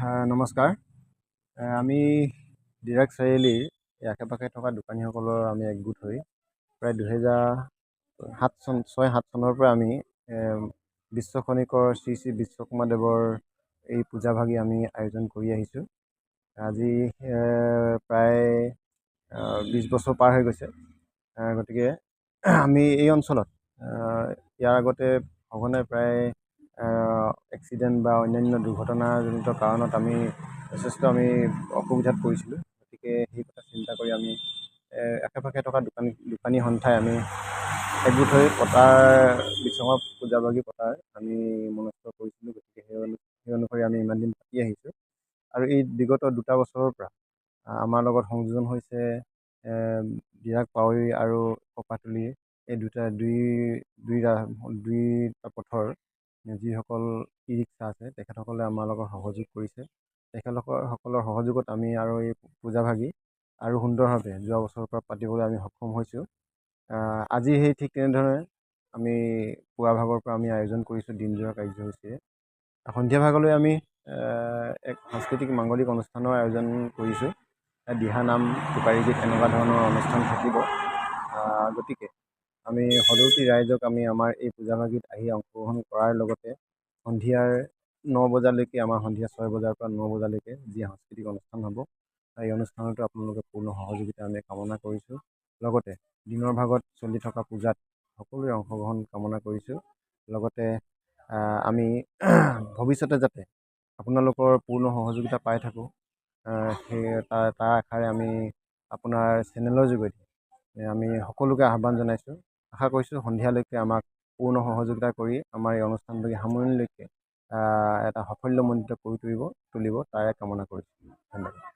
নমস্কাৰ। আমি ডিৰাগ চাৰিআলিৰ এই আশে পাশে থকা দোকানীসকলৰ আমি একগোট হৈ প্ৰায় 2006-7 চনৰ পৰা আমি বিশ্ব খনিকৰ শ্ৰী শ্ৰী বিশ্বকৰ্মাদেৱৰ এই পূজাভাগি আমি আয়োজন কৰি আহিছোঁ। আজি প্ৰায় 20 বছৰ পাৰ হৈ গৈছে। গতিকে আমি এই অঞ্চলত ইয়াৰ আগতে সঘনাই প্ৰায় এক্সিডেণ্ট বা অন্যান্য দুৰ্ঘটনাজনিত কাৰণত আমি যথেষ্ট অসুবিধাত পৰিছিলোঁ। গতিকে সেই কথা চিন্তা কৰি আমি আশে পাশে থকা দোকানী সন্থাই আমি একগোট হৈ বিশ্বকৰ্মা পূজাভাগি পতাৰ আমি মনস্থ কৰিছিলোঁ। গতিকে সেই অনুসৰি আমি ইমান দিন পাতি আহিছোঁ। আৰু এই বিগত 2 বছৰৰ পৰা আমাৰ লগত সংযোজন হৈছে ডিৰাগ পাৱৈ আৰু কপাহতলীৰ এই দুটা পথৰ যিসকল ই ৰিক্সা আছে তেখেতসকলে আমাৰ লগত সহযোগ কৰিছে। তেখেতসকলৰ সহযোগত আমি আৰু এই পূজাভাগি আৰু সুন্দৰভাৱে যোৱা বছৰৰ পৰা পাতিবলৈ আমি সক্ষম হৈছোঁ। আজি সেই ঠিক তেনেধৰণে আমি পুৱা ভাগৰ পৰা আমি আয়োজন কৰিছোঁ দিনজোৰা কাৰ্যসূচীৰে। সন্ধিয়া ভাগলৈ আমি এক সাংস্কৃতিক মাংগলিক অনুষ্ঠানৰ আয়োজন কৰিছোঁ। দিহানাম, টোকাৰী গীত এনেকুৱা ধৰণৰ অনুষ্ঠান থাকিব। গতিকে আমি সদৌতি ৰাইজক আমি আমাৰ এই পূজাভাগিত আহি অংশগ্ৰহণ কৰাৰ লগতে সন্ধিয়াৰ 9 বজালৈকে আমাৰ সন্ধিয়া 6 বজাৰ পৰা 9 বজালৈকে যি সাংস্কৃতিক অনুষ্ঠান হ'ব এই অনুষ্ঠানতো আপোনালোকে পূৰ্ণ সহযোগিতা আমি কামনা কৰিছোঁ। লগতে দিনৰ ভাগত চলি থকা পূজাত সকলোৰে অংশগ্ৰহণ কামনা কৰিছোঁ। লগতে আমি ভৱিষ্যতে যাতে আপোনালোকৰ পূৰ্ণ সহযোগিতা পাই থাকোঁ সেই তাৰ আশাৰে আমি আপোনাৰ চেনেলৰ যোগেদি আমি সকলোকে আহ্বান জনাইছোঁ। আশা কৰিছোঁ সন্ধিয়ালৈকে আমাক পূৰ্ণ সহযোগিতা কৰি আমাৰ এই অনুষ্ঠানভাগি সামৰণিলৈকে এটা সাফল্যমণ্ডিত কৰি তুলিব তাৰে কামনা কৰিছোঁ। ধন্যবাদ।